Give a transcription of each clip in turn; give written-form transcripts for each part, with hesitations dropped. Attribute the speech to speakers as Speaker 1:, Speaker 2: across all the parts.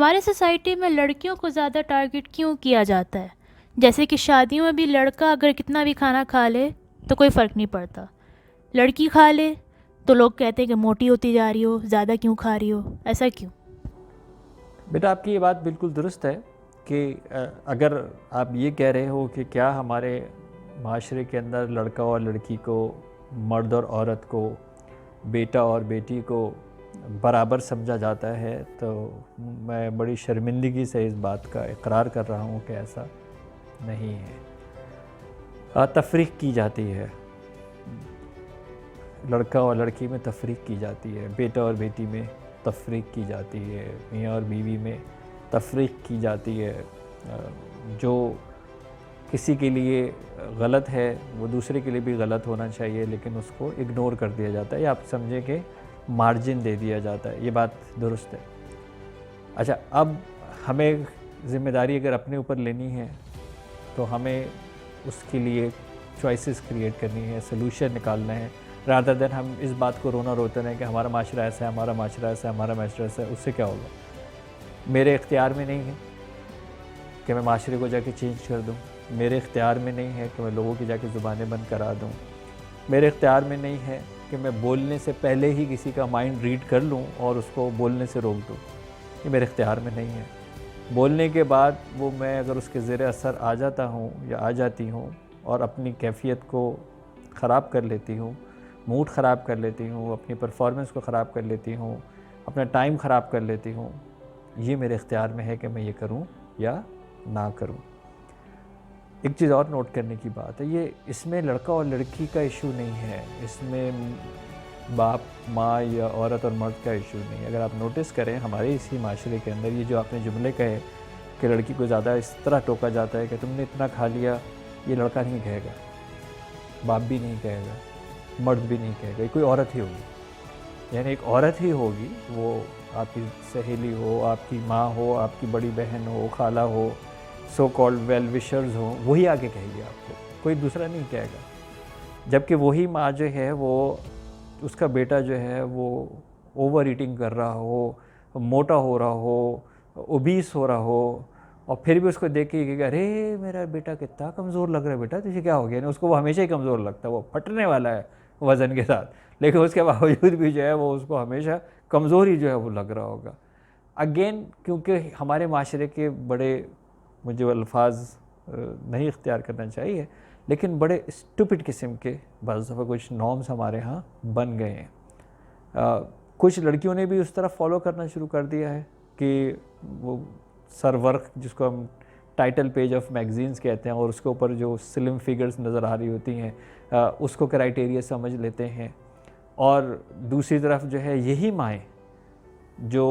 Speaker 1: हमारे सोसाइटी में लड़कियों को ज़्यादा टारगेट क्यों किया जाता है? जैसे कि शादियों में भी लड़का अगर कितना भी खाना खा ले तो कोई फ़र्क नहीं पड़ता, लड़की खा ले तो लोग कहते हैं कि मोटी होती जा रही हो, ज़्यादा क्यों खा रही हो, ऐसा क्यों?
Speaker 2: बेटा, आपकी ये बात बिल्कुल दुरुस्त है कि अगर आप ये कह रहे हो कि क्या हमारे माशरे के अंदर लड़का और लड़की को, मर्द और औरत को, बेटा और बेटी को बराबर समझा जाता है, तो मैं बड़ी शर्मिंदगी से इस बात का इकरार कर रहा हूँ कि ऐसा नहीं है। तफरीक की जाती है, लड़का और लड़की में तफरीक की जाती है, बेटा और बेटी में तफरीक की जाती है, मियाँ और बीवी में तफरीक की जाती है। जो किसी के लिए गलत है वो दूसरे के लिए भी गलत होना चाहिए, लेकिन उसको इग्नोर कर दिया जाता है या आप समझें कि मार्जिन दे दिया जाता है। ये बात दुरुस्त है। अच्छा, अब हमें ज़िम्मेदारी अगर अपने ऊपर लेनी है तो हमें उसके लिए चॉइसेस क्रिएट करनी है, सोल्यूशन निकालना है, रादर देन हम इस बात को रोना रोते रहें कि हमारा माशरा ऐसा है, हमारा माशरा ऐसा है, हमारा माशरा ऐसा है। उससे क्या होगा? मेरे इख्तियार में नहीं है कि मैं माशरे को जाके चेंज कर दूँ। मेरे इख्तियार में नहीं है कि मैं लोगों की जाके ज़ुबानें बंद करा दूँ। मेरे इख्तियार में नहीं है कि मैं बोलने से पहले ही किसी का माइंड रीड कर लूँ और उसको बोलने से रोक दूँ। ये मेरे इख्तियार में नहीं है। बोलने के बाद वो मैं अगर उसके ज़ेर असर आ जाता हूँ या आ जाती हूँ और अपनी कैफ़ियत को ख़राब कर लेती हूँ, मूड ख़राब कर लेती हूँ, अपनी परफॉर्मेंस को ख़राब कर लेती हूँ, अपना टाइम ख़राब कर लेती हूँ, ये मेरे इख्तियार में है कि मैं ये करूँ या ना करूँ। एक चीज़ और नोट करने की बात है, ये इसमें लड़का और लड़की का इशू नहीं है, इसमें बाप माँ या औरत और मर्द का इशू नहीं है। अगर आप नोटिस करें हमारे इसी माशरे के अंदर ये जो आपने जुमले कहे कि लड़की को ज़्यादा इस तरह टोका जाता है कि तुमने इतना खा लिया, ये लड़का नहीं कहेगा, बाप भी नहीं कहेगा, मर्द भी नहीं कहेगा, ये कोई औरत ही होगी। यानी एक औरत ही होगी, वो आपकी सहेली हो, आपकी माँ हो, आपकी बड़ी बहन हो, खाला हो, सो कॉल्ड वेल विशर्स हो, वही आगे कहेगी आपको, कोई दूसरा नहीं कहेगा। जबकि वही माँ जो है वो, उसका बेटा जो है वो ओवर ईटिंग कर रहा हो, मोटा हो रहा हो, ओबीस हो रहा हो, और फिर भी उसको देख के कि अरे मेरा बेटा कितना कमज़ोर लग रहा है, बेटा तुझे क्या हो गया? नहीं, उसको वो हमेशा ही कमज़ोर लगता है, वो फटने वाला है वज़न के साथ, लेकिन उसके बावजूद भी जो है वो उसको हमेशा कमज़ोर ही जो है वो लग रहा होगा। अगेन, क्योंकि हमारे माशरे के बड़े, मुझे वो अल्फाज नहीं इख्तियार करना चाहिए, लेकिन बड़े स्टूपिड किस्म के बस दफ़ा कुछ नॉर्म्स हमारे यहाँ बन गए हैं। कुछ लड़कियों ने भी उस तरफ फॉलो करना शुरू कर दिया है कि वो सरवर्क, जिसको हम टाइटल पेज ऑफ मैगज़ीन्स कहते हैं, और उसके ऊपर जो स्लिम फिगर्स नज़र आ रही होती हैं, उसको क्राइटेरिया समझ लेते हैं। और दूसरी तरफ जो है यही माएँ जो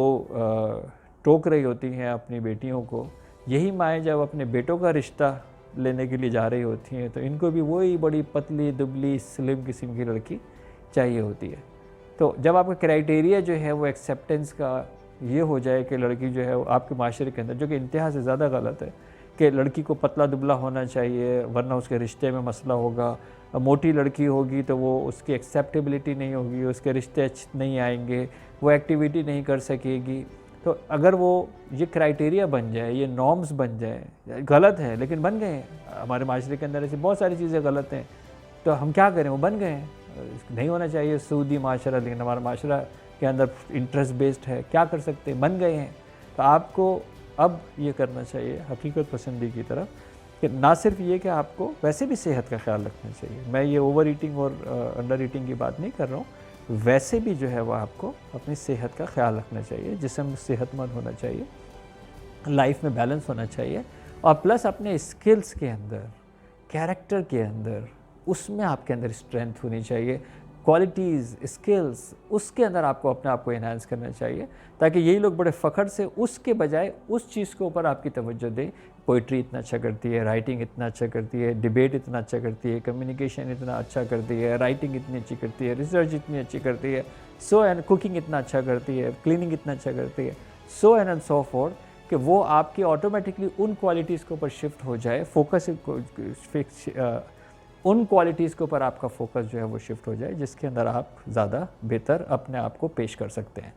Speaker 2: टोक रही होती हैं अपनी बेटियों को, यही माएँ जब अपने बेटों का रिश्ता लेने के लिए जा रही होती हैं तो इनको भी वही बड़ी पतली दुबली स्लिम किस्म की लड़की चाहिए होती है। तो जब आपका क्राइटेरिया जो है वो एक्सेप्टेंस का ये हो जाए कि लड़की जो है वो आपके माशरे के अंदर, जो कि इंतहा से ज़्यादा गलत है, कि लड़की को पतला दुबला होना चाहिए वरना उसके रिश्ते में मसला होगा, मोटी लड़की होगी तो वो उसकी एक्सेप्टेबिलिटी नहीं होगी, उसके रिश्ते अच्छे नहीं आएंगे, वो एक्टिविटी नहीं कर सकेगी। तो अगर वो ये क्राइटेरिया बन जाए, ये नॉर्म्स बन जाए, गलत है लेकिन बन गए हैं हमारे माशरे के अंदर, ऐसी बहुत सारी चीज़ें गलत हैं, तो हम क्या करें? वो बन गए हैं। नहीं होना चाहिए सूदी माशरा, लेकिन हमारा माशरा के अंदर इंटरेस्ट बेस्ड है, क्या कर सकते हैं, बन गए हैं। तो आपको अब ये करना चाहिए हकीकत पसंदी की तरफ, कि ना सिर्फ ये कि आपको वैसे भी सेहत का ख्याल रखना चाहिए, मैं ये ओवर ईटिंग और अंडर ईटिंग की बात नहीं कर रहा हूँ, वैसे भी जो है वो आपको अपनी सेहत का ख्याल रखना चाहिए, जिस्म सेहतमंद होना चाहिए, लाइफ में बैलेंस होना चाहिए, और प्लस अपने स्किल्स के अंदर, कैरेक्टर के अंदर, उसमें आपके अंदर स्ट्रेंथ होनी चाहिए, क्वालिटीज़, स्किल्स, उसके अंदर आपको अपने आप को इन्हांस करना चाहिए, ताकि यही लोग बड़े फ़ख्र से उसके बजाय उस चीज़ के ऊपर आपकी तवज्जो दें। पोइट्री इतना अच्छा करती है, राइटिंग इतना अच्छा करती है, डिबेट इतना अच्छा करती है, कम्युनिकेशन इतना अच्छा करती है, राइटिंग इतनी अच्छी करती है, रिसर्च इतनी अच्छी करती है, सो एंड कुकिंग इतना अच्छा करती है, क्लीनिंग इतना अच्छा करती है, सो एंड सो फोर्थ, कि वो आपकी ऑटोमेटिकली उन क्वालिटीज़ के ऊपर शिफ्ट हो जाए, फोकस उन क्वालिटीज़ के ऊपर आपका फोकस जो है वो शिफ्ट हो जाए, जिसके अंदर आप ज़्यादा बेहतर अपने आप को पेश कर सकते हैं।